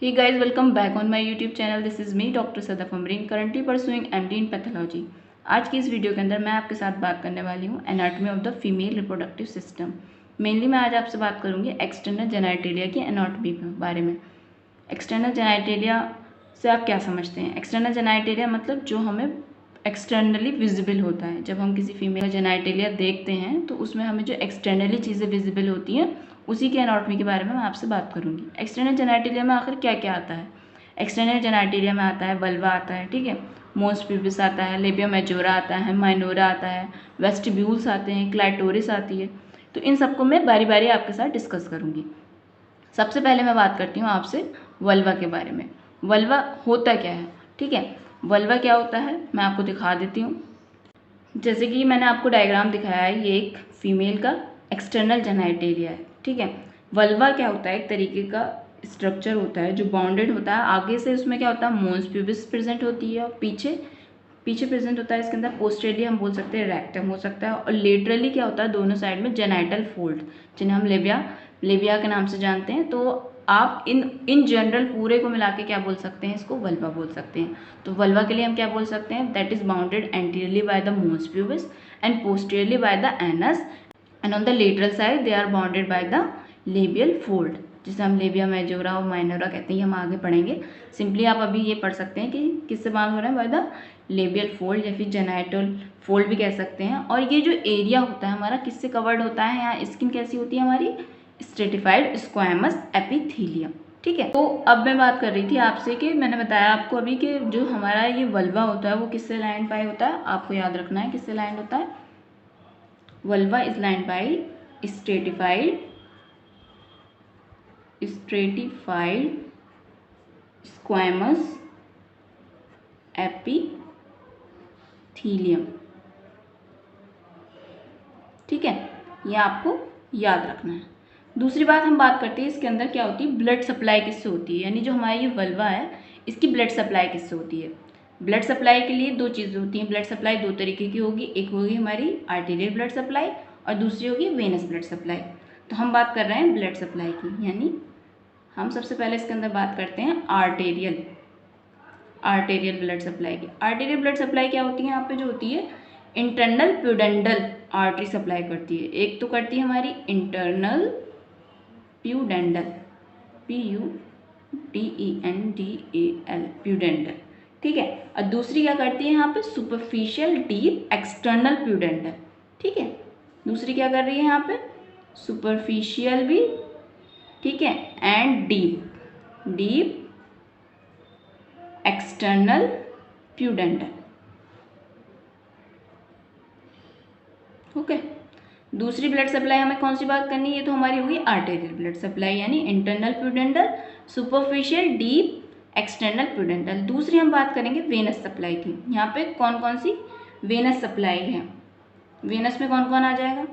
Hey guys, welcome back on my YouTube channel. This is me, Dr. Sadaf Amreen, currently pursuing MD in pathology. आज की इस video के अंदर मैं आपके साथ बात करने वाली हूँ anatomy of the female reproductive system. Mainly मैं आज आपसे बात करूँगी एक्सटर्नल जेनाइटेलिया की एनाटॉमी के बारे में। एक्सटर्नल जेनाइटेलिया से आप क्या समझते हैं? एक्सटर्नल जेनाइटेलिया मतलब जो हमें एक्सटर्नली विजिबल होता है। जब हम किसी फीमेल जेनाइटेलिया देखते हैं तो उसमें हमें जो एक्सटर्नली चीज़ें विजिबल होती हैं उसी के एनाटॉमी के बारे में मैं आपसे बात करूँगी। एक्सटर्नल जेनाइटेलिया में आखिर क्या क्या आता है? एक्सटर्नल जेनाइटेलिया में आता है वल्वा आता है, ठीक है, मोस प्यूबिस आता है, लेबिया मेजोरा आता है, माइनोरा आता है, वेस्टिब्यूल्स आते हैं, क्लाइटोरिस आती है। तो इन सबको मैं बारी बारी आपके साथ डिस्कस करूँगी। सबसे पहले मैं बात करती हूँ आपसे वल्वा के बारे में। वल्वा होता क्या है, ठीक है। वल्वा क्या होता है मैं आपको दिखा देती हूँ। जैसे कि मैंने आपको डायग्राम दिखाया है, ये एक फीमेल का एक्सटर्नल जेनाइटेलिया है, ठीक है। वल्वा क्या होता है? एक तरीके का स्ट्रक्चर होता है जो बाउंडेड होता है। आगे से उसमें क्या होता है, मोन्स प्यूबिस प्रेजेंट होती है और पीछे प्रेजेंट होता है इसके अंदर पोस्टेरली हम बोल सकते हैं रेक्टम हो सकता है, और लेटरली क्या होता है, दोनों साइड में जेनाइटल फोल्ड जिन्हें हम लेबिया के नाम से जानते हैं। तो आप इन जनरल पूरे को मिला के क्या बोल सकते हैं, इसको वल्वा बोल सकते हैं। तो वल्वा के लिए हम क्या बोल सकते हैं, that is bounded anteriorly by the mons pubis and posteriorly by the anus, and on the lateral side they are bounded by the labial fold, जिसे हम लेबिया मेजोरा और माइनोरा कहते हैं। हम आगे पढ़ेंगे। सिंपली आप अभी ये पढ़ सकते हैं कि किससे बाउंड हो रहा है, बाय द लेबियल फोल्ड या फिर जेनाइटल फोल्ड भी कह सकते हैं। और ये जो एरिया होता है हमारा किससे कवर्ड होता है, यहाँ स्किन कैसी होती है हमारी, स्ट्रेटिफाइड स्क्वैमस एपिथेलियम, ठीक है। तो अब मैं बात कर रही थी आपसे कि मैंने बताया आपको अभी कि जो हमारा ये वल्वा होता है वो किससे लाइंड बाय होता है, आपको याद रखना है किससे लाइंड होता है। Vulva is lined by stratified squamous epithelium, ठीक है, ये आपको याद रखना है। दूसरी बात हम बात करते हैं इसके अंदर क्या होती है, ब्लड सप्लाई किससे होती है, यानी जो हमारा ये वल्वा है इसकी ब्लड सप्लाई किससे होती है। ब्लड सप्लाई के लिए दो चीज़ें होती हैं। ब्लड सप्लाई दो तरीके की होगी, एक होगी हमारी आर्टेरियल ब्लड सप्लाई और दूसरी होगी वेनस ब्लड सप्लाई। तो हम बात कर रहे हैं ब्लड सप्लाई की, यानी हम सबसे पहले इसके अंदर बात करते हैं आर्टेरियल ब्लड सप्लाई की। आर्टेरियल ब्लड सप्लाई क्या होती है, यहाँ पे जो होती है इंटरनल प्यूडेंडल आर्टरी सप्लाई करती है। एक तो करती है हमारी इंटरनल प्यूडेंडल, PUDENDAL प्यूडेंडल, ठीक है। और दूसरी क्या करती है यहाँ पे, सुपरफिशियल डीप एक्सटर्नल प्यूडेंडल, ठीक है। दूसरी क्या कर रही है यहाँ पे, सुपरफिशियल भी, ठीक है, एंड डीप एक्सटर्नल प्यूडेंडल, ओके। दूसरी ब्लड सप्लाई हमें कौन सी बात करनी है, ये तो हमारी होगी आर्टेरियल ब्लड सप्लाई, यानी इंटरनल प्यूडेंडल, सुपरफिशियल डीप एक्सटर्नल प्यूडेंडल। दूसरी हम बात करेंगे वेनस सप्लाई की। यहाँ पे कौन कौन सी वेनस सप्लाई है, वेनस में कौन कौन आ जाएगा,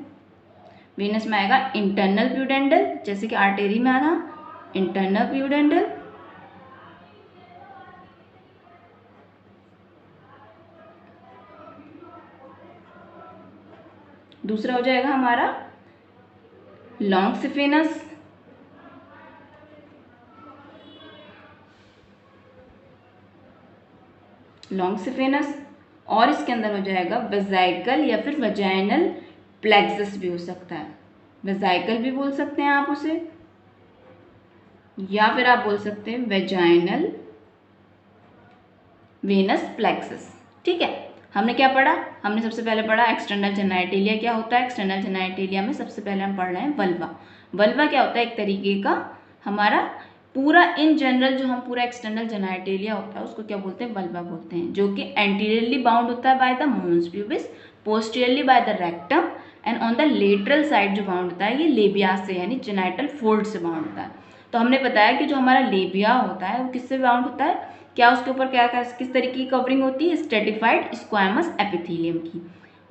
वेनस में आएगा इंटरनल प्यूडेंडल, जैसे कि आर्टेरी में आना इंटरनल प्यूडेंडल, दूसरा हो जाएगा हमारा लॉन्ग सिफेनस, और इसके अंदर हो जाएगा वेजाइकल या फिर वजाइनल प्लेक्सस भी हो सकता है। वेजाइकल भी बोल सकते हैं आप उसे, या फिर आप बोल सकते हैं वेजाइनल वेनस प्लेक्सस, ठीक है। हमने क्या पढ़ा, हमने सबसे पहले पढ़ा एक्सटर्नल जेनाइटेलिया क्या होता है। एक्सटर्नल जेनाइटेलिया में सबसे पहले हम पढ़ रहे हैं वल्वा। वल्वा क्या होता है, एक तरीके का हमारा पूरा इन जनरल जो हम पूरा एक्सटर्नल जेनाइटेलिया होता है उसको क्या बोलते हैं, वल्वा बोलते हैं, जो कि एंटीरियरली बाउंड होता है by the mons pubis, posteriorly by the rectum, and on the lateral side जो बाउंड होता है ये लेबिया से यानी जेनाइटल फोल्ड से बाउंड होता है। तो हमने बताया कि जो हमारा लेबिया होता है वो किससे बाउंड होता है, क्या उसके ऊपर क्या किस तरीके की कवरिंग होती है, स्ट्रेटिफाइड स्क्वैमस एपिथेलियम की।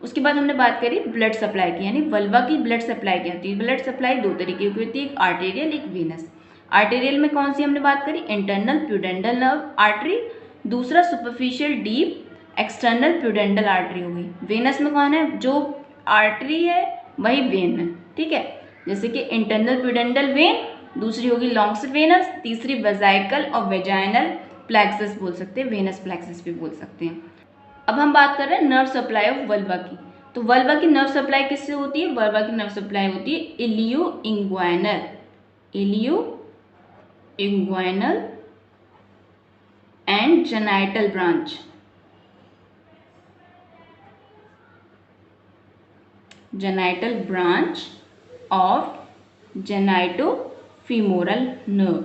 उसके बाद हमने बात करी ब्लड सप्लाई की, यानी वल्वा की ब्लड सप्लाई क्या होती है। ब्लड सप्लाई दो तरीके की होती है, एक आर्टेरियल एक वेनस। आर्टेरियल में कौन सी हमने बात करी, इंटरनल प्यूडेंडल नर्व आर्टरी, दूसरा सुपरफिशियल डीप एक्सटर्नल प्यूडेंडल आर्टरी हो गई। वेनस में कौन है, जो आर्टरी है वही वेन है, ठीक है। जैसे कि इंटरनल प्यूडेंडल वेन, दूसरी होगी लॉन्ग्स वेनस, तीसरी वेजाइकल और वेजाइनल प्लेक्सस बोल सकते हैं, वेनस प्लेक्सस भी बोल सकते हैं। अब हम बात कर रहे हैं नर्व सप्लाई ऑफ वल्वा की। तो वल्वा की नर्व सप्लाई किससे होती है? वल्वा की नर्व सप्लाई होती है ilioinguinal, ilioinguinal and genital branch, genital branch of genitofemoral nerve.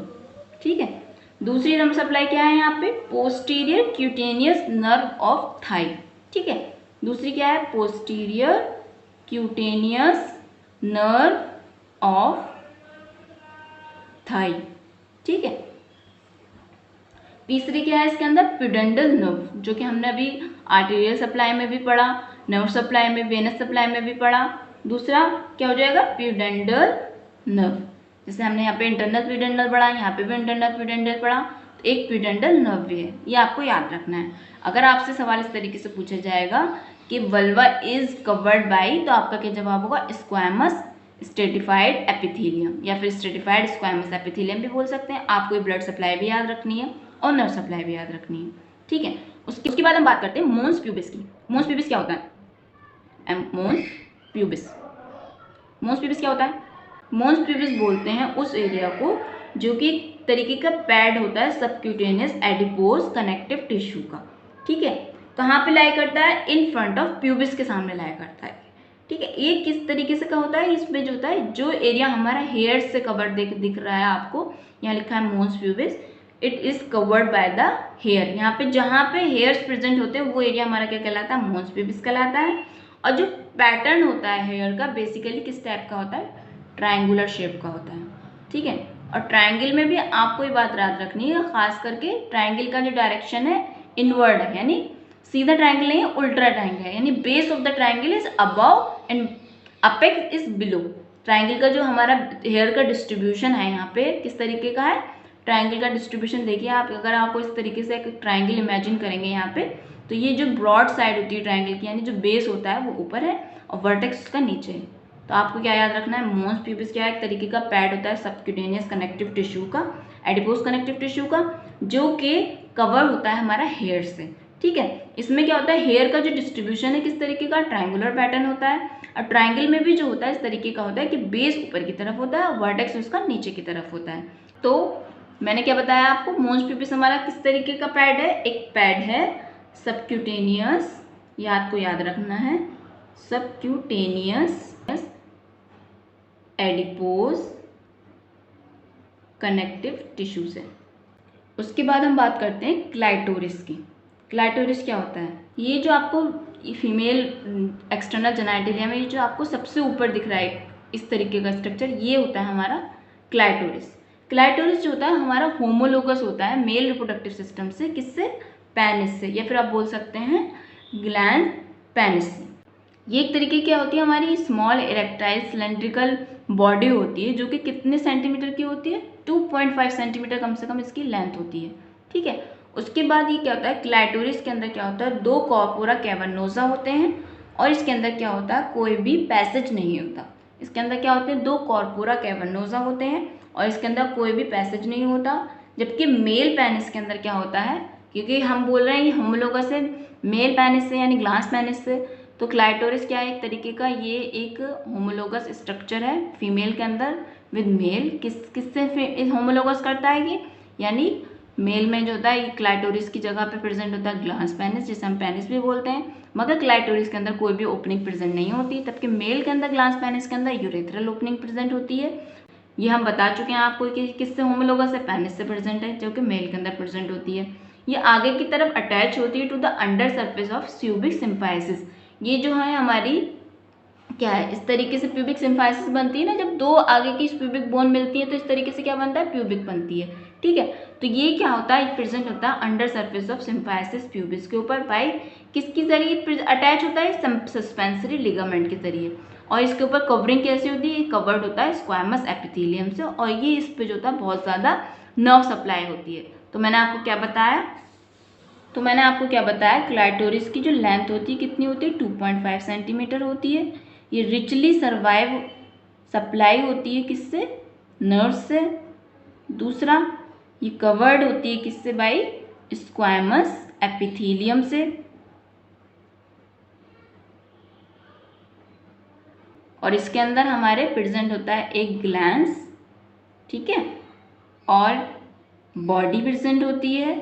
ठीक है, दूसरी नर्व सप्लाई क्या है यहाँ पे? Posterior cutaneous nerve of thigh. ठीक है, दूसरी क्या है? Posterior cutaneous nerve of thigh. ठीक है, तीसरी क्या है इसके अंदर? प्यूडेंडल नर्व, जो कि हमने अभी आर्टेरियल सप्लाई में भी पढ़ा, नर्व सप्लाई में, वेनस सप्लाई में भी पढ़ा। दूसरा क्या हो जाएगा? प्यूडेंडल नर्व। जैसे हमने यहाँ पे इंटरनल प्यूडेंडल पढ़ा, यहाँ पे भी इंटरनल प्यूडेंडल पढ़ा, तो एक प्यूडेंडल नर्व भी है, ये आपको याद रखना है। अगर आपसे सवाल इस तरीके से पूछा जाएगा कि वल्वा इज कवर्ड बाय, तो आपका क्या जवाब होगा? स्क्वैमस स्ट्रेटिफाइड एपिथेलियम, या फिर स्ट्रेटिफाइड स्क्वैमस एपिथेलियम भी बोल सकते हैं। आपको ब्लड सप्लाई भी याद रखनी है और नर्व सप्लाई भी याद रखनी है। ठीक है, उसके बाद हम बात करते हैं मोन्स प्यूबिस की। मोन्स प्यूबिस क्या होता है? मोन्स प्यूबिस, मोन्स प्यूबिस क्या होता है? मोन्स प्यूबिस बोलते हैं उस एरिया को जो कि एक तरीके का पैड होता है सबक्यूटेनियस एडिपोज कनेक्टिव टिश्यू का। ठीक है, कहाँ पे लाई करता है? इन फ्रंट ऑफ प्यूबिस के सामने लाई करता है। ठीक है, ये किस तरीके से का होता है? इसमें जो होता है, जो एरिया हमारा हेयर से कवर्ड दिख रहा है आपको, यहाँ लिखा है mons pubis, it is covered by the hair. यहाँ पे जहाँ पे हेयर्स प्रेजेंट होते हैं वो एरिया हमारा क्या कहलाता है? मोन्स प्यूबिस कहलाता है। और जो पैटर्न होता है हेयर का, बेसिकली किस टाइप का होता है? ट्रायंगुलर शेप का होता है। ठीक है, और ट्रायंगल में भी आपको ये बात याद रखनी है, खास करके ट्रायंगल का जो डायरेक्शन है इनवर्ड है, यानी सीधा ट्रायंगल नहीं है, उल्टा ट्रायंगल है, यानी base of the triangle is above and apex is below. Triangle का जो हमारा हेयर का डिस्ट्रीब्यूशन है यहाँ पे किस तरीके का है? ट्रायंगल का डिस्ट्रीब्यूशन देखिए आप, अगर आपको इस तरीके से एक ट्रायंगल इमेजिन करेंगे यहाँ पे, तो ये जो ब्रॉड साइड होती है ट्रायंगल की, यानी जो बेस होता है वो ऊपर है और वर्टेक्स उसका नीचे है। तो आपको क्या याद रखना है? मोन्स प्यूबिस क्या है? एक तरीके का पैड होता है सबक्यूटेनियस कनेक्टिव टिश्यू का, एडिपोज कनेक्टिव टिश्यू का, जो कि कवर होता है हमारा हेयर से। ठीक है, इसमें क्या होता है? हेयर का जो डिस्ट्रीब्यूशन है किस तरीके का? ट्रायंगुलर पैटर्न होता है। और ट्रायंगल में भी जो होता है इस तरीके का होता है कि बेस ऊपर की तरफ होता है और वर्टेक्स उसका नीचे की तरफ होता है। तो मैंने क्या बताया आपको? मोन्स प्यूबिस हमारा किस तरीके का पैड है? एक पैड है सबक्यूटेनियस, ये आपको याद रखना है, सबक्यूटेनियस एडिपोज कनेक्टिव टिश्यू से। उसके बाद हम बात करते हैं क्लाइटोरिस की। क्लाइटोरिस क्या होता है? ये जो आपको फीमेल एक्सटर्नल जेनिटलिया में जो आपको सबसे ऊपर दिख रहा है इस तरीके का स्ट्रक्चर, ये होता है हमारा क्लाइटोरिस। क्लाइटोरिस जो होता है हमारा होमोलोगस होता है मेल रिप्रोडक्टिव सिस्टम से, किससे? पेनिस से, या फिर आप बोल सकते हैं ग्लैंड पेनिस से। ये एक तरीके क्या होती है? हमारी स्मॉल इरेक्टाइल सिलेंड्रिकल बॉडी होती है, जो कि कितने सेंटीमीटर की होती है? 2.5 सेंटीमीटर कम से कम इसकी लेंथ होती है। ठीक है, उसके बाद ये क्या होता है? क्लाइटोरिस के अंदर क्या होता है? 2 कॉर्पोरा कैवर्नोसा होते हैं, और इसके अंदर क्या होता है? कोई भी पैसेज नहीं होता। इसके अंदर क्या होते हैं? 2 कॉर्पोरा कैवर्नोसा होते हैं और इसके अंदर कोई भी पैसेज नहीं होता। जबकि मेल पेनिस के अंदर क्या होता है? क्योंकि हम बोल रहे हैं ये होमोलोगस से, मेल पेनिस से यानी ग्लास पेनिस से, तो क्लाइटोरिस क्या है? एक तरीके का ये एक होमोलोगस स्ट्रक्चर है फीमेल के अंदर विद मेल। किससे होमोलोगस करता है ये? यानी मेल में जो होता है क्लाइटोरिस की जगह पे प्रेजेंट होता है ग्लास पेनिस, जिसे हम पेनिस भी बोलते हैं, मगर क्लाइटोरिस के अंदर कोई भी ओपनिंग प्रेजेंट नहीं होती। तबकि मेल के अंदर ग्लास पेनिस के अंदर यूरेथ्रल ओपनिंग प्रेजेंट होती है। ये हम बता चुके हैं आपको कि किससे होमोलोगस है? पेनिस से प्रेजेंट है, जो कि मेल के अंदर प्रेजेंट होती है। ये आगे की तरफ अटैच होती है to the under surface of pubic symphysis. ये जो है हमारी क्या है? इस तरीके से प्यूबिक सिम्फाइसिस बनती है ना, जब 2 आगे की प्यूबिक बोन मिलती है तो इस तरीके से क्या बनता है? प्यूबिक बनती है। ठीक है, तो ये क्या होता है? प्रेजेंट होता है under surface of symphysis pubis के ऊपर बाय किसके जरिए अटैच होता है? सस्पेंसरी लिगामेंट के जरिए। और इसके ऊपर कवरिंग कैसे होती है? कवर्ड होता है स्क्वामस एपिथेलियम से, और ये इस पे जो होता है बहुत ज़्यादा नर्व सप्लाई होती है। तो मैंने आपको क्या बताया? क्लाइटोरिस की जो लेंथ होती है कितनी होती है? 2.5 सेंटीमीटर होती है। ये रिचली सप्लाई होती है किससे? नर्व से, दूसरा, ये कवर्ड होती है किससे? बाय स्क्वैमस एपिथेलियम से। और इसके अंदर हमारे प्रेजेंट होता है एक ग्लैंस, ठीक है, और बॉडी प्रेजेंट होती है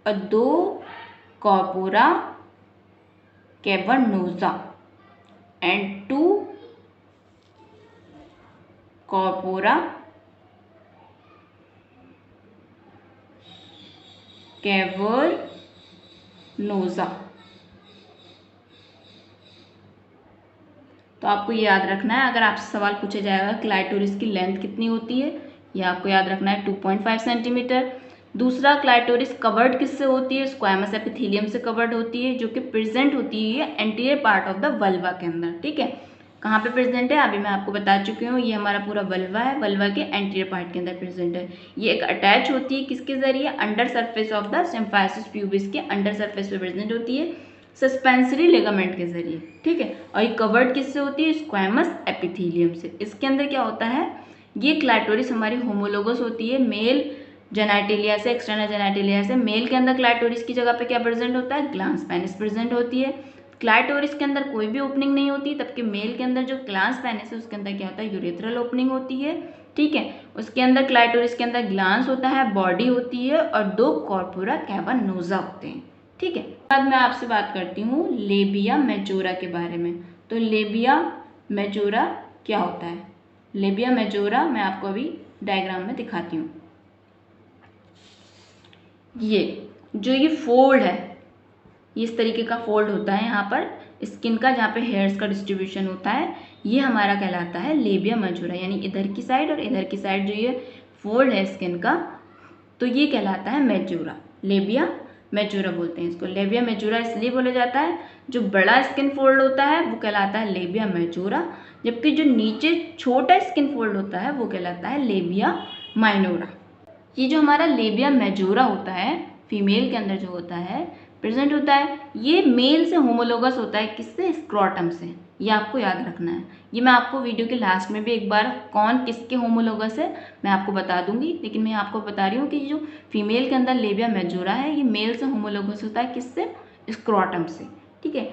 और 2 corpora cavernosa and 2 corpora cavernosa. तो आपको ये याद रखना है, अगर आपसे सवाल पूछा जाएगा क्लाइटोरिस की लेंथ कितनी होती है, ये आपको याद रखना है 2.5 सेंटीमीटर। दूसरा, क्लाइटोरिस कवर्ड किससे होती है? स्क्वैमस एपिथेलियम से कवर्ड होती है, जो कि प्रेजेंट होती है anterior part of the vulva के अंदर, ठीक है। कहाँ पे प्रेजेंट है? अभी मैं आपको बता चुकी हूँ, ये हमारा पूरा वल्वा है, वल्वा के एंटीरियर पार्ट के अंदर प्रेजेंट है। ये एक अटैच होती है किसके जरिए? Under surface of the symphysis pubis के अंडर सरफेस पे प्रेजेंट होती है, सस्पेंसरी लिगामेंट के जरिए, ठीक है। और ये कवर्ड किससे होती है? स्क्वैमस एपिथेलियम से। इसके अंदर क्या होता है? ये क्लाइटोरिस हमारी होमोलोगस होती है मेल जेनाइटेलिया से, एक्सटर्नल जेनाइटेलिया से। मेल के अंदर क्लाइटोरिस की जगह पे क्या प्रेजेंट होता है? ग्लांस पेनिस प्रेजेंट होती है। क्लाइटोरिस के अंदर कोई भी ओपनिंग नहीं होती, तबकि मेल के अंदर जो ग्लांस पेनिस है उसके अंदर क्या होता है? यूरेथ्रल ओपनिंग होती है, ठीक है। उसके अंदर क्लाइटोरिस के अंदर ग्लांस होता है, बॉडी होती है और 2 कॉर्पोरा कैवर्नोसा होते हैं, ठीक है। बाद मैं आपसे बात करती हूँ लेबिया मेजोरा के बारे में। तो लेबिया मेजोरा क्या होता है? लेबिया मेजोरा मैं आपको अभी डायग्राम में दिखाती हूँ। ये फोल्ड है, इस तरीके का फोल्ड होता है यहाँ पर स्किन का, जहाँ पे हेयर्स का डिस्ट्रीब्यूशन होता है, ये हमारा कहलाता है लेबिया मेजोरा। यानी इधर की साइड और इधर की साइड जो ये फोल्ड है स्किन का, तो ये कहलाता है मेजोरा। लेबिया मेजोरा बोलते हैं इसको। लेबिया मेजोरा इसलिए बोला जाता है, जो बड़ा स्किन फोल्ड होता है वो कहलाता है लेबिया मेजोरा, जबकि जो नीचे छोटा स्किन फोल्ड होता है वो कहलाता है लेबिया माइनोरा। ये जो हमारा लेबिया मेजोरा होता है फीमेल के अंदर जो होता है प्रेजेंट होता है, ये मेल से होमोलोगस होता है किससे? स्क्रोटम से। ये आपको याद रखना है। ये मैं आपको वीडियो के लास्ट में भी एक बार कौन किसके होमोलोगस है मैं आपको बता दूंगी, लेकिन मैं आपको बता रही हूँ कि जो फीमेल के अंदर लेबिया मेजोरा है ये मेल से होमोलोगस होता है किससे? स्क्रोटम से, ठीक है।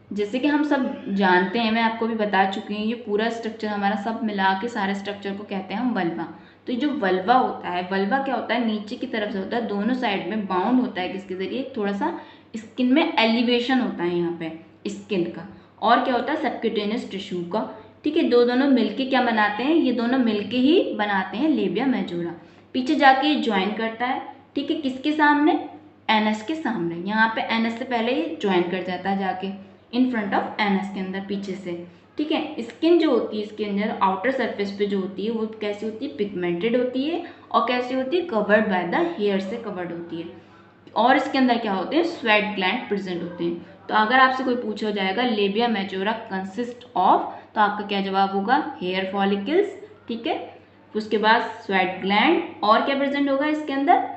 जैसे कि हम सब जानते हैं, मैं आपको भी बता चुकी हूँ, ये पूरा स्ट्रक्चर हमारा सब मिला के सारे स्ट्रक्चर को कहते हैं हम वल्वा। तो ये जो वल्वा होता है, वल्वा क्या होता है? नीचे की तरफ से होता है, दोनों साइड में बाउंड होता है किसके जरिए? थोड़ा सा स्किन में एलिवेशन होता है यहाँ पे स्किन का, और क्या होता है? सबक्यूटेनियस टिश्यू का, ठीक है। दोनों मिलके क्या बनाते हैं? ये दोनों मिलके ही बनाते हैं लेबिया मेजोरा। पीछे जाके ये ज्वाइन करता है, ठीक है, किसके सामने? एनस के सामने। यहाँ पे एनस से पहले ये ज्वाइन कर जाता है जाके इन फ्रंट ऑफ एनस के अंदर पीछे से, ठीक है। स्किन जो होती है इसके अंदर आउटर सरफेस पे जो होती है वो कैसी होती है? पिगमेंटेड होती है। और कैसी होती है? कवर्ड बाय द हेयर से कवर्ड होती है। और इसके अंदर क्या होते हैं? स्वेट ग्लैंड प्रेजेंट होते हैं। तो अगर आपसे कोई पूछा जाएगा लेबिया मेजोरा कंसिस्ट ऑफ, तो आपका क्या जवाब होगा? हेयर फॉलिकल्स, ठीक है। उसके बाद स्वेट ग्लैंड, और क्या प्रेजेंट होगा इसके अंदर?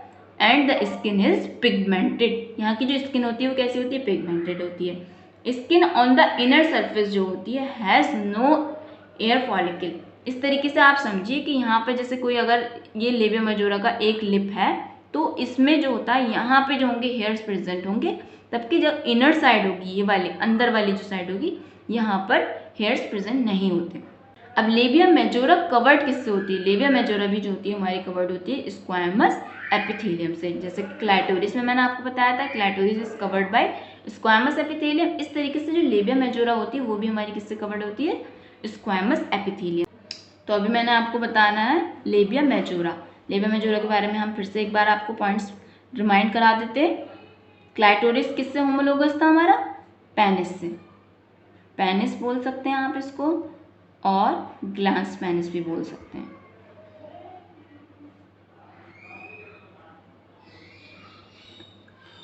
And the skin is pigmented. यहाँ की जो स्किन होती है वो कैसी होती है? पिगमेंटेड होती है। Skin on the inner surface जो होती है हैज़ नो एयर फॉलिकल। इस तरीके से आप समझिए कि यहाँ पे जैसे कोई अगर ये लेबिया मेजोरा का एक लिप है, तो इसमें जो होता है यहाँ पे जो होंगे हेयर्स प्रेजेंट होंगे, तबकि जो इनर साइड होगी, ये वाली अंदर वाली जो साइड होगी, यहाँ पर हेयर्स प्रेजेंट नहीं होते। अब लेबिया मेजोरा कवर्ड किससे होती है? लेबिया मेजोरा भी जो होती है हमारी कवर्ड होती है स्क्वैमस एपिथेलियम से। जैसे क्लाइटोरिस में मैंने आपको बताया था, clitoris is covered bye squamous epithelium. इस तरीके से जो लेबिया मेजोरा होती है वो भी हमारी किससे कवर्ड होती है? Squamous epithelium. तो अभी मैंने आपको बताना है लेबिया मेजोरा। लेबिया मेजोरा के बारे में हम फिर से एक बार आपको पॉइंट्स रिमाइंड करा देते हैं। क्लाइटोरिस किससे होमोलोगस था हमारा? पेनिस से। पेनिस बोल सकते हैं आप इसको, और ग्लांस पेनिस भी बोल सकते हैं।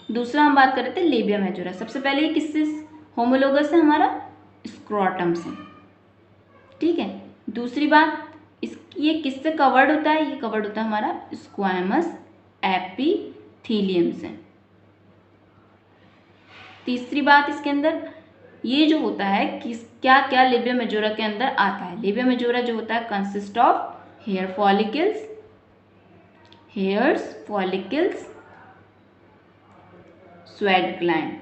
दूसरा हम बात कर रहे थे लेबिया मेजोरा। सबसे पहले ये किससे होमोलोगस है? हमारा स्क्रोटम से, ठीक है। दूसरी बात, ये किससे कवर्ड होता है? ये कवर्ड होता है हमारा स्क्वैमस एपिथेलियम से। तीसरी बात, इसके अंदर ये जो होता है किस क्या क्या लेबिया मेजोरा के अंदर आता है? लेबिया मेजोरा जो होता है consist of hair follicles, hairs, follicles, sweat gland.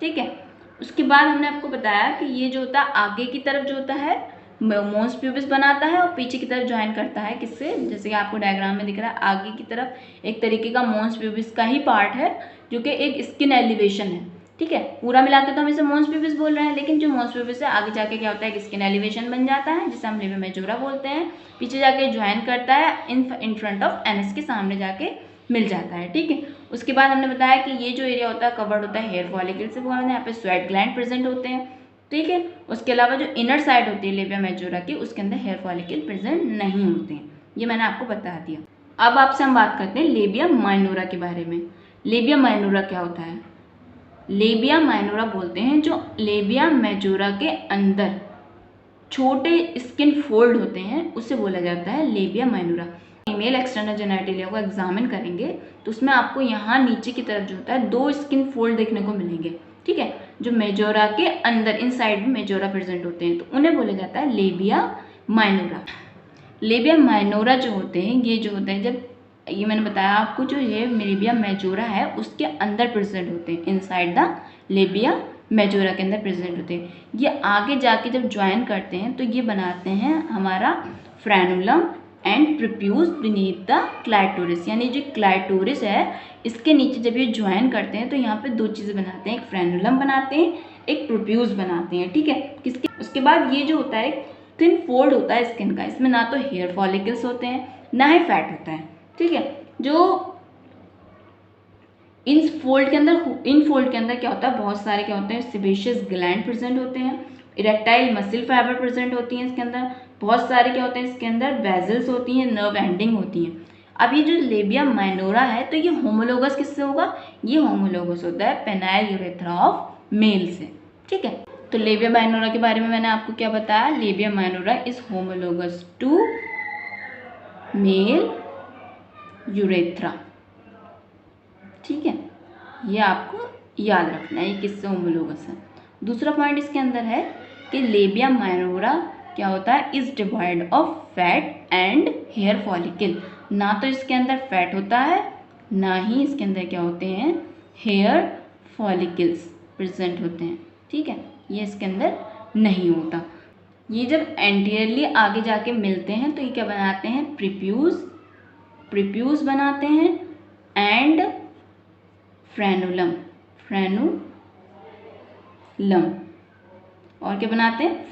ठीक है, उसके बाद हमने आपको बताया कि ये जो होता है आगे की तरफ जो होता है मोस्ट प्यूबिस बनाता है और पीछे की तरफ ज्वाइन करता है किससे, जैसे कि आपको डायग्राम में दिख रहा है आगे की तरफ एक तरीके का मोस्ट प्यूबिस का ही पार्ट है जो कि एक स्किन एलिवेशन है। ठीक है, पूरा मिलाकर तो हम इसे मोस्ट प्यूबिस बोल रहे हैं, लेकिन जो मोस्ट प्यूबिस है आगे जाके क्या होता है, स्किन एलिवेशन बन जाता है जिसे हम लेबिया मेजोरा बोलते हैं। पीछे जाके ज्वाइन करता है इन फ्रंट ऑफ एनस के सामने जाके मिल जाता है। ठीक है, उसके बाद हमने बताया कि ये जो एरिया होता है कवर्ड होता है हेयर फॉलिकल से, यहाँ पे स्वेट ग्लैंड प्रेजेंट होते हैं। ठीक है, उसके अलावा जो इनर साइड होती है लेबिया मेजोरा की उसके अंदर हेयर फॉलिकल प्रेजेंट नहीं होते हैं, ये मैंने आपको बता दिया। अब आपसे हम बात करते हैं लेबिया माइनोरा के बारे में। लेबिया माइनोरा क्या होता है? लेबिया माइनोरा बोलते हैं जो लेबिया मेजोरा के अंदर छोटे स्किन फोल्ड होते हैं उसे बोला जाता है labia minora. Female external genitalia को एग्जामिन करेंगे तो उसमें आपको यहाँ नीचे की तरफ जो होता है 2 स्किन फोल्ड देखने को मिलेंगे। ठीक है, जो मेजोरा के अंदर इन साइड में मेजोरा प्रेजेंट होते हैं तो उन्हें बोला जाता है लेबिया माइनोरा। लेबिया माइनोरा जो होते हैं ये जो होते हैं, जब ये मैंने बताया आपको, जो ये लेबिया मेजोरा है उसके अंदर प्रेजेंट होते हैं, इनसाइड द लेबिया मेजोरा के अंदर प्रेजेंट होते हैं। ये आगे जाके जब ज्वाइन करते हैं तो ये बनाते हैं हमारा frenulum and prepuce beneath the clitoris, यानी जो क्लाइटोरिस है इसके नीचे जब ये ज्वाइन करते हैं तो यहाँ पे 2 चीज़ें बनाते हैं, एक फ्रेनुलम बनाते हैं, एक प्रोप्यूज बनाते हैं। ठीक है, किसके उसके बाद ये जो होता है थिन फोल्ड होता है स्किन का, इसमें ना तो हेयर फॉलिकल्स होते हैं ना ही फैट होता है। ठीक है, जो इन फोल्ड के अंदर क्या होता है, बहुत सारे क्या होते हैं सेबेशियस ग्लैंड प्रेजेंट होते हैं, इरेक्टाइल मसल फाइबर प्रेजेंट होती हैं इसके अंदर, बहुत सारे क्या होते हैं इसके अंदर वेजल्स होती हैं, नर्व एंडिंग होती हैं। अब ये जो लेबिया माइनोरा है तो ये होमोलोगस किससे होगा? ये होमोलोगस होता है पेनाइल यूरेथ्रा ऑफ मेल से। ठीक है, तो लेबिया माइनोरा के बारे में मैंने आपको क्या बताया, labia minora is homologous to male urethra. ठीक है, ये आपको याद रखना है, ये किससे होमोलोगस है। दूसरा पॉइंट इसके अंदर है कि लेबिया माइनोरा क्या होता है, is divide of fat and hair follicle. ना तो इसके अंदर फैट होता है ना ही इसके अंदर क्या होते हैं हेयर फॉलिकल्स प्रेजेंट होते हैं। ठीक है, ये इसके अंदर नहीं होता। ये जब एंटीरियरली आगे जाके मिलते हैं तो ये क्या बनाते हैं, प्रीप्यूज बनाते हैं एंड फ्रेनुलम और क्या बनाते हैं,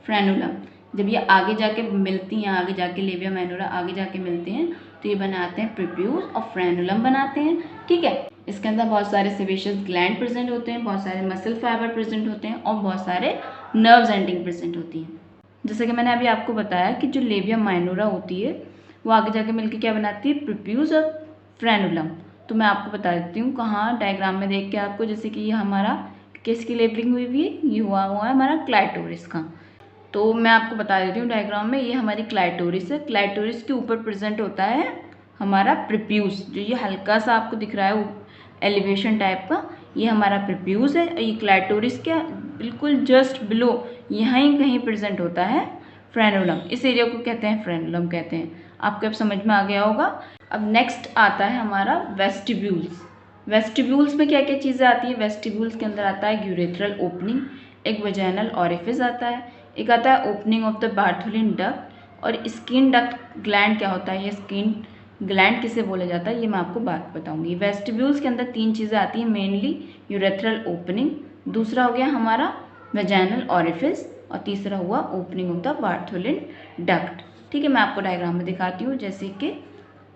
फ्रेनुलम। जब ये आगे जाके मिलती हैं, आगे जाके लेबिया माइनोरा आगे जाके मिलते हैं तो ये बनाते हैं प्रीप्यूज और फ्रेनुलम बनाते हैं। ठीक है, इसके अंदर बहुत सारे सेबेशियस ग्लैंड प्रेजेंट होते हैं, बहुत सारे मसल फाइबर प्रेजेंट होते हैं और बहुत सारे नर्व्स एंडिंग प्रेजेंट होती हैं। जैसे कि मैंने अभी आपको बताया कि जो लेबिया माइनोरा होती है वो आगे जाके मिलकर क्या बनाती है, प्रीप्यूज और फ्रेनुलम। तो मैं आपको बता देती हूँ कहाँ, डायग्राम में देख के आपको, जैसे कि ये हमारा किसकी लेबलिंग हुई हुई है, ये हुआ है हमारा क्लाइटोरिस का। तो मैं आपको बता देती हूँ डायग्राम में, ये हमारी क्लाइटोरिस है, क्लाइटोरिस के ऊपर प्रेजेंट होता है हमारा प्रीप्यूज, जो ये हल्का सा आपको दिख रहा है एलिवेशन टाइप का, ये हमारा प्रीप्यूज है। और ये क्लाइटोरिस के बिल्कुल जस्ट बिलो यहाँ ही कहीं प्रेजेंट होता है फ्रेनुलम, इस एरिया को कहते हैं फ्रेनुलम कहते हैं। आपको अब समझ में आ गया होगा। अब नेक्स्ट आता है हमारा वेस्टिब्यूल्स। वेस्टिब्यूल्स में क्या क्या चीज़ें आती हैं, वेस्टिब्यूल्स के अंदर आता है यूरेथ्रल ओपनिंग, एक वेजाइनल ऑरिफिस आता है, एक आता है opening of the Bartholin duct, और स्किन डक्ट ग्लैंड क्या होता है, ये स्किन ग्लैंड किसे बोला जाता है ये मैं आपको बात बताऊंगी। वेस्टिब्यूल्स के अंदर 3 चीज़ें आती हैं मेनली, यूरेथ्रल ओपनिंग, दूसरा हो गया हमारा वेजाइनल ऑरिफिस और तीसरा हुआ opening of the Bartholin duct. ठीक है, मैं आपको डायग्राम में दिखाती हूँ, जैसे कि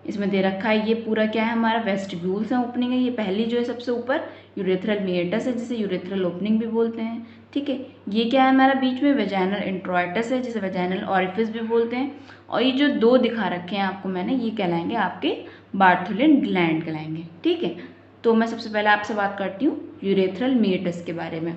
इसमें दे रखा है, ये पूरा क्या है हमारा वेस्टिब्यूल्स है, ओपनिंग है। ये पहली जो है सबसे ऊपर यूरेथ्रल मिएटस है जिसे यूरेथ्रल ओपनिंग भी बोलते हैं। ठीक है, ये क्या है हमारा बीच में वेजाइनल इंट्रोइटस है जिसे वेजाइनल ऑरिफिस भी बोलते हैं। और ये जो 2 दिखा रखे हैं आपको मैंने, ये कहलाएंगे आपके बार्थोलिन ग्लैंड कहलाएंगे। ठीक है, तो मैं सबसे पहले आपसे बात करती हूँ यूरेथ्रल मिएटस के बारे में।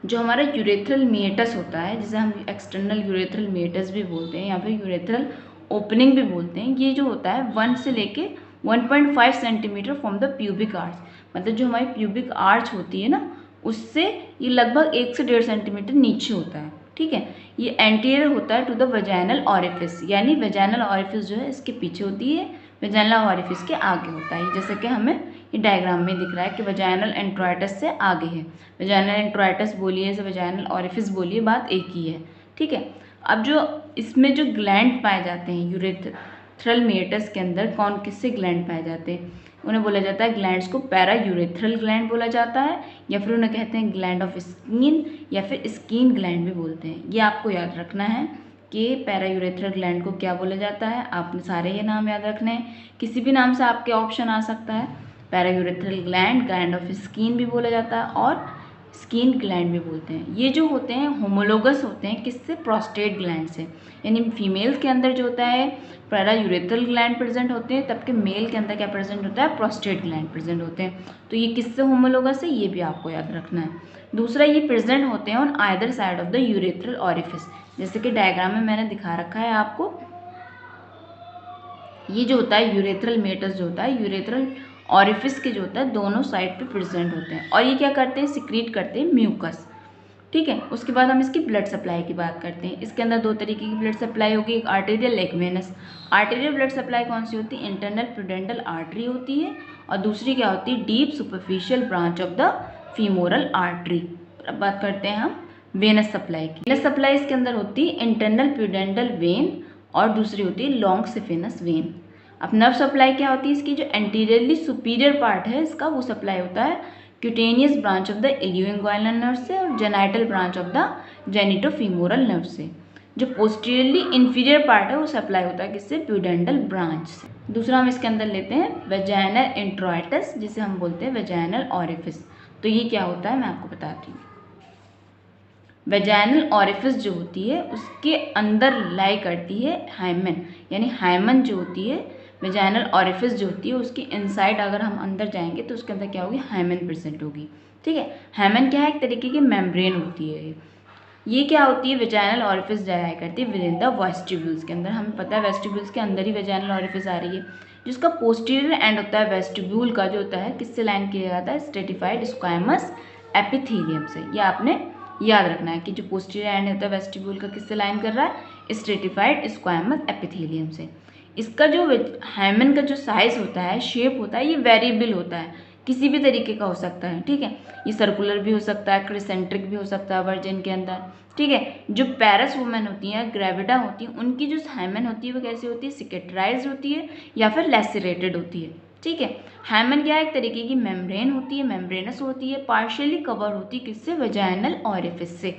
जो हमारा यूरेथ्रल मिएटस होता है जिसे हम एक्सटर्नल यूरेथ्रल मिएटस भी बोलते हैं या फिर यूरेथ्रल ओपनिंग भी बोलते हैं, ये जो होता है 1 से लेके 1.5 centimetre from the pubic arch, मतलब जो हमारी प्यूबिक आर्च होती है ना उससे ये लगभग 1 से 1.5 सेंटीमीटर नीचे होता है, ठीक है। ये एंटीरियर होता है टू द वेजाइनल ऑरिफिस, यानी वेजाइनल ऑरिफिस जो है इसके पीछे होती है, वेजाइनल ऑरिफिस के आगे होता है। जैसे कि हमें ये डायग्राम में दिख रहा है कि वेजाइनल एंट्रोइटस से आगे है। वेजाइनल एंट्रोइटस बोलिए या वेजाइनल ऑरिफिस बोलिए, बात एक ही है, ठीक है। अब जो इसमें जो ग्लैंड पाए जाते हैं यूरेथ्रल मेटस के अंदर, कौन किससे ग्लैंड पाए जाते हैं, उन्हें बोला जाता है ग्लैंड्स को पैरा यूरेथ्रल ग्लैंड बोला जाता है, या फिर उन्हें कहते हैं ग्लैंड ऑफ स्किन, या फिर स्किन ग्लैंड भी बोलते हैं। ये आपको याद रखना है कि पैरा यूरेथ्रल ग्लैंड को क्या बोला जाता है। आपने सारे ये नाम याद रखने हैं, किसी भी नाम से आपके ऑप्शन आ सकता है। Para urethral gland, gland of skin भी बोला जाता है और स्किन ग्लैंड भी बोलते हैं। ये जो होते हैं होमोलोगस होते हैं किससे, प्रोस्टेट ग्लैंड से, यानी फीमेल्स के अंदर जो होता है पैरा यूरेथ्रल ग्लैंड प्रेजेंट होते हैं, तब के मेल के अंदर क्या प्रेजेंट होता है, प्रोस्टेट ग्लैंड प्रेजेंट होते हैं। तो ये किससे होमोलोगस है, ये भी आपको याद रखना है। दूसरा, ये प्रेजेंट होते हैं on either side of the urethral orifice, जैसे कि डायग्राम में मैंने दिखा रखा है आपको। ये जो होता है यूरेथ्रल मेटस जो होता है यूरेथ्रल ऑरिफिस के जो होता है दोनों साइड पे प्रेजेंट होते हैं, और ये क्या करते हैं, सिक्रीट करते हैं म्यूकस, ठीक है। उसके बाद हम इसकी ब्लड सप्लाई की बात करते हैं। इसके अंदर 2 तरीके की ब्लड सप्लाई होगी, एक आर्टेरियल, एक वेनस। आर्टेरियल ब्लड सप्लाई कौन सी होती है, इंटरनल प्यूडेंटल आर्टरी होती है, और दूसरी क्या होती है, deep superficial branch of the femoral artery. अब बात करते हैं हम वेनस सप्लाई की। वेनस सप्लाई इसके अंदर होती है इंटरनल प्यूडेंटल वेन, और दूसरी होती है लॉन्ग सिफिनस वेन। अब नर्व सप्लाई क्या होती है, इसकी जो एंटीरियरली सुपीरियर पार्ट है इसका, वो सप्लाई होता है cutaneous branch of the ilioinguinal nerve से, और genital branch of the genitofemoral nerve से। जो पोस्टीरियरली इंफीरियर पार्ट है वो सप्लाई होता है किससे, प्यूडेंटल ब्रांच से। दूसरा हम इसके अंदर लेते हैं वेजाइनल इंट्रोइटस, जिसे हम बोलते हैं वेजाइनल ऑरिफिस। तो ये क्या होता है मैं आपको बताती हूँ। वेजाइनल ऑरिफिस जो होती है उसके अंदर लाई करती है हाइमन, यानी हाइमन जो होती है वेजाइनल ऑरिफिस जो होती है उसके इनसाइड अगर हम अंदर जाएंगे तो उसके अंदर क्या होगी, हाइमन प्रेजेंट होगी, ठीक है। हाइमन क्या है, एक तरीके की मेम्ब्रेन होती है। ये क्या होती है, वेजाइनल ऑरिफिस जाया करती है विद इन द वेस्टिब्यूल्स के अंदर। हमें पता है वेस्टिब्यूल्स के अंदर ही वेजाइनल ऑरिफिस आ रही है। जिसका पोस्टीरियर एंड होता है वेस्टिब्यूल का जो होता है किससे लाइन किया जाता है, स्ट्रेटिफाइड स्क्वामस एपिथेलियम से। ये आपने याद रखना है कि जो पोस्टीरियर एंड होता है वेस्टिब्यूल का किससे लाइन कर रहा है, स्ट्रेटिफाइड स्क्वामस एपिथेलियम से। इसका जो हाइमन का जो साइज होता है, शेप होता है, ये वेरिएबल होता है, किसी भी तरीके का हो सकता है, ठीक है। ये सर्कुलर भी हो सकता है, क्रिसेंट्रिक भी हो सकता है वर्जिन के अंदर, ठीक है। जो पैरस वुमेन होती हैं, ग्रेविडा होती हैं, उनकी जो हाइमन होती है वो कैसी होती है, सिकेट्राइज होती है या फिर लेसिरेटेड होती है, ठीक है। हाइमन क्या है, एक तरीके की मेम्ब्रेन होती है, मेम्ब्रेनस होती है, पार्शियली कवर होती है किससे, वेजाइनल ऑरिफिस से।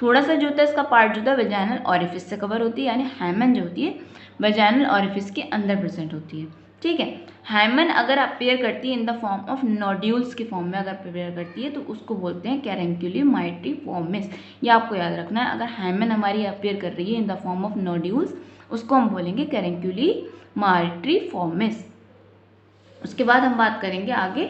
थोड़ा सा जो होता है इसका पार्ट जो होता है वेजाइनल ऑरिफिस से कवर होती है, यानी हाइमन जो होती है वेजाइनल ऑरिफिस के अंदर प्रेजेंट होती है, ठीक है। हाइमन अगर अपेयर करती है in the form of nodules के फॉर्म में अगर अपेयर करती है तो उसको बोलते हैं कैरेंक्युली माइट्रीफॉर्मिस। ये आपको याद रखना है, अगर हाइमन हमारी अपेयर कर रही है in the form of nodules उसको हम बोलेंगे कैरेंक्युली माइट्रीफॉर्मिस। उसके बाद हम बात करेंगे आगे,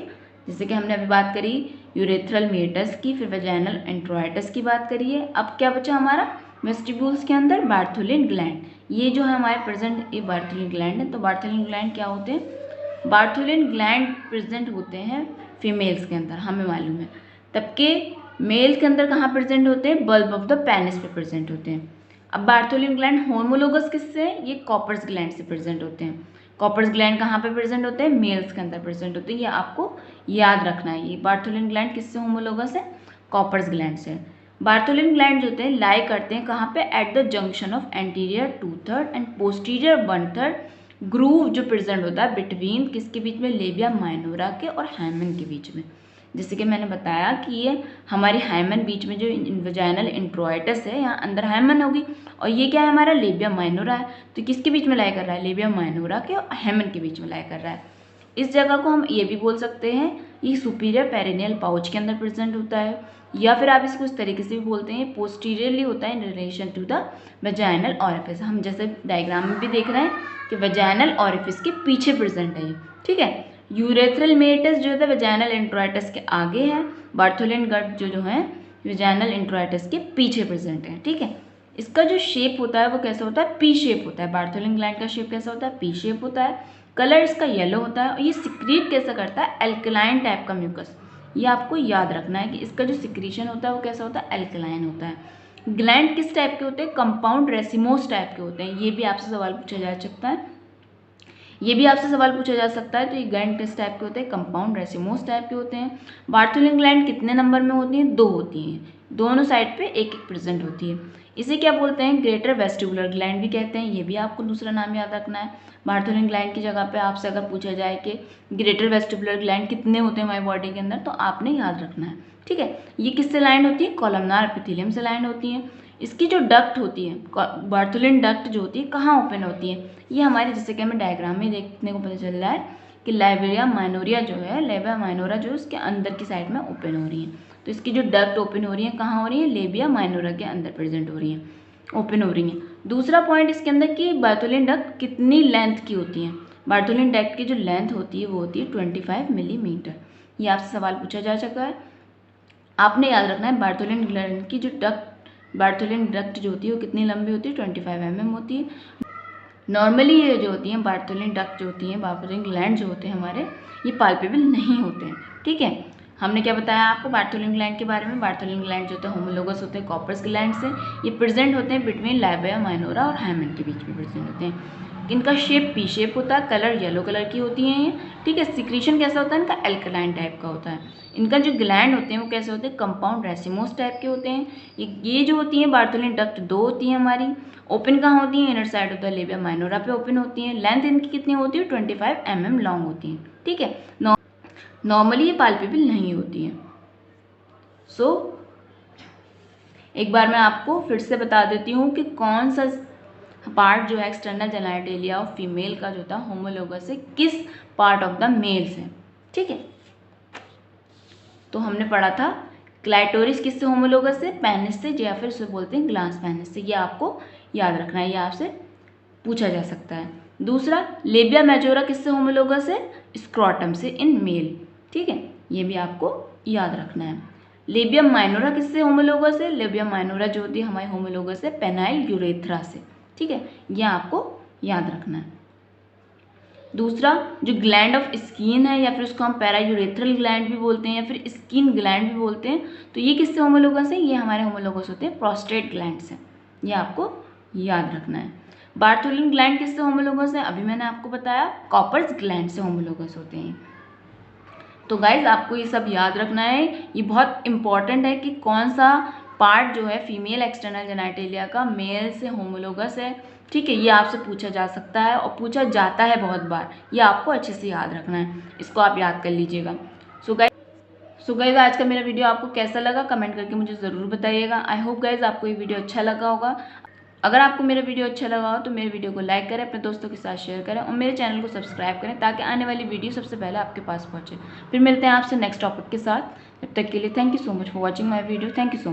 जैसे कि हमने अभी बात करी यूरेथ्रल मेटस की, फिर वेजाइनल एंट्रोइटस की बात करी है। अब क्या बचा हमारा, वेस्टिब्यूल्स के अंदर बार्थोलिन ग्लैंड। ये जो है हमारे प्रेजेंट ये बार्थोलिन ग्लैंड है। तो बार्थोलिन ग्लैंड क्या होते हैं, बार्थोलिन ग्लैंड प्रेजेंट होते हैं फीमेल्स के अंदर, हमें मालूम है। तब के मेल के अंदर कहाँ प्रेजेंट होते हैं, बल्ब ऑफ द पेनिस पे प्रेजेंट होते हैं। अब बार्थोलिन ग्लैंड होमोलोगस किससे है, ये कॉपर्स ग्लैंड से प्रेजेंट होते हैं। कॉपर्स ग्लैंड कहाँ पे प्रेजेंट होते हैं, मेल्स के अंदर प्रेजेंट होते हैं। ये आपको याद रखना है। ये बार्थोलिन ग्लैंड किससे होमोलोगस है, कॉपर्स ग्लैंड से। बार्थोलिन ग्लैंड जो होते हैं लाई करते हैं कहाँ पे, at the junction of anterior 2/3 and posterior 1/3 groove जो प्रेजेंट होता है बिटवीन किसके बीच में, लेबिया माइनोरा के और हाइमन के बीच में। जैसे कि मैंने बताया कि ये हमारी हाइमन बीच में जो वेजाइनल इंट्रोइटस है यहाँ अंदर हाइमन होगी, और ये क्या है हमारा लेबिया माइनोरा है। तो किसके बीच में लाई कर रहा है, लेबिया माइनोरा के और हाइमन के बीच में लाई कर रहा है। इस जगह को हम ये भी बोल सकते हैं ये सुपीरियर पेरिनियल पाउच के अंदर प्रेजेंट होता है, या फिर आप इसको इस तरीके से भी बोलते हैं पोस्टीरियरली होता है in relation to the vaginal orifice. हम जैसे डायग्राम में भी देख रहे हैं कि वेजाइनल ऑरिफिस के पीछे प्रेजेंट है ये, ठीक है। यूरेथ्रल मेटस जो है वेजाइनल इंट्रोइटस के आगे है, बार्थोलिन गट जो है वेजाइनल इंट्रोइटस के पीछे प्रेजेंट है, ठीक है। इसका जो शेप होता है वो कैसा होता है, पी शेप होता है। बार्थोलिन ग्लैंड का शेप कैसा होता है, पी शेप होता है। कलर इसका येलो होता है, और ये सिक्रीट कैसा करता है, एल्कलाइन टाइप का म्यूकस। ये आपको याद रखना है कि इसका जो सिक्रीशन होता है वो कैसा होता है, एल्कलाइन होता है। ग्लैंड किस टाइप के होते हैं, कंपाउंड रेसिमोस टाइप के होते हैं। ये भी आपसे सवाल पूछा जा सकता है, ये भी आपसे सवाल पूछा जा सकता है। तो ये ग्लैंड किस टाइप के होते हैं, कंपाउंड रेसिमोस टाइप के होते हैं। बार्थोलिन ग्लैंड कितने नंबर में होती हैं, 2 होती हैं, दोनों साइड पे एक एक प्रेजेंट होती है। इसे क्या बोलते हैं, ग्रेटर वेस्टिबुलर ग्लैंड भी कहते हैं। ये भी आपको दूसरा नाम याद रखना है। बार्थोलिन ग्लैंड की जगह पे आपसे अगर पूछा जाए कि ग्रेटर वेस्टिबुलर ग्लैंड कितने होते हैं हमारी बॉडी के अंदर, तो आपने याद रखना है, ठीक है। ये किससे लाइंड होती है, कॉलमनार एपिथेलियम से लाइंड होती है। इसकी जो डक्ट होती है, बार्थोलिन डक्ट जो होती है कहाँ ओपन होती है, ये हमारे जैसे कि हमें डायग्राम में देखने को पता चल रहा है कि लाइबेरिया माइनोरिया जो है, लेबिया माइनोरा जो है उसके अंदर की साइड में ओपन हो रही है। तो इसकी जो डक्ट ओपन हो रही है कहाँ हो रही है, लेबिया माइनोरा के अंदर प्रेजेंट हो रही है, ओपन हो रही है। दूसरा पॉइंट इसके अंदर कि बार्थोलिन डक्ट कितनी लेंथ की होती है। बार्थोलिन डक्ट की जो लेंथ होती है वो होती है 25 मिलीमीटर। ये आपसे सवाल पूछा जा चुका है, आपने याद रखना है। बार्थोलिन ग्लैंड की जो बार्थोलिन डक्ट जो होती है वो कितनी लंबी होती है, 25 mm होती है। नॉर्मली ये जो होती हैं बार्थोलिन डक्ट जो होती हैं, बार्थोलिन ग्लैंड जो होते हैं हमारे, ये पाल्पेबल नहीं होते हैं, ठीक है। हमने क्या बताया आपको बार्थोलिन ग्लैंड के बारे में, बार्थोलिन ग्लैंड जो होते हैं होमोलोगस होते हैं कॉर्पस ग्लैंड से। ये प्रेजेंट होते हैं बिटवीन लाइबिया माइनोरा और हाइमेन के बीच में प्रेजेंट होते हैं। इनका शेप पी शेप होता है, कलर येलो कलर की होती हैं ये, ठीक है। सिक्रीशन कैसा होता है इनका, एल्कलाइन टाइप का होता है। इनका जो ग्लैंड होते हैं वो कैसे होते हैं, कंपाउंड रेसिमोस टाइप के होते हैं। ये जो होती हैं बार्थोलिन डक्ट 2 होती हैं हमारी, ओपन कहाँ होती है, इनर साइड होता है लेबिया माइनोरा पे ओपन होती है। लेंथ इनकी कितनी होती है, 25 mm लॉन्ग होती है, ठीक है। नॉर्मली ये पाल्पेबल नहीं होती है। एक बार मैं आपको फिर से बता देती हूँ कि कौन सा पार्ट जो है एक्सटर्नल जेनिटलिया ऑफ फीमेल का जो था होमोलोगस से किस पार्ट ऑफ द मेल से, ठीक है। तो हमने पढ़ा था क्लाइटोरिस किससे होमोलोगस से, पेनिस से, या फिर उसे बोलते हैं ग्लास पेनिस से। ये आपको याद रखना है, ये आपसे पूछा जा सकता है। दूसरा, लेबिया मेजोरा किससे होमोलोगस है, स्क्रोटम से इन मेल, ठीक है। ये भी आपको याद रखना है। लेबिया माइनोरा किससे होमोलोगस है, लेबिया माइनोरा जो होती है हमारी होमोलोगस है पेनाइल यूरेथ्रा से, ठीक है। ये आपको याद रखना है। दूसरा, जो ग्लैंड ऑफ स्किन है या फिर उसको हम पैरायूरेथ्रल ग्लैंड भी बोलते हैं या फिर स्किन ग्लैंड भी बोलते हैं, तो ये किससे होमोलोगस है, ये हमारे होमोलोगस होते हैं प्रोस्टेट ग्लैंड से। ये आपको याद रखना है। बार्थोलिन ग्लैंड किससे होमोलोगस है, अभी मैंने आपको बताया कॉपर्स ग्लैंड से होमोलोगस होते हैं। तो गाइज आपको ये सब याद रखना है, ये बहुत इंपॉर्टेंट है कि कौन सा पार्ट जो है फीमेल एक्सटर्नल जेनिटलिया का मेल से होमोलोगस है, ठीक है। ये आपसे पूछा जा सकता है और पूछा जाता है बहुत बार, ये आपको अच्छे से याद रखना है, इसको आप याद कर लीजिएगा। सो गाइज आज का मेरा वीडियो आपको कैसा लगा कमेंट करके मुझे ज़रूर बताइएगा। आई होप गाइज आपको ये वीडियो अच्छा लगा होगा। अगर आपको मेरा वीडियो अच्छा लगा हो तो मेरे वीडियो को लाइक करें, अपने दोस्तों के साथ शेयर करें और मेरे चैनल को सब्सक्राइब करें ताकि आने वाली वीडियो सबसे पहले आपके पास पहुंचे। फिर मिलते हैं आपसे नेक्स्ट टॉपिक के साथ, तब तक के लिए thank you so much for watching my video. Thank you so much.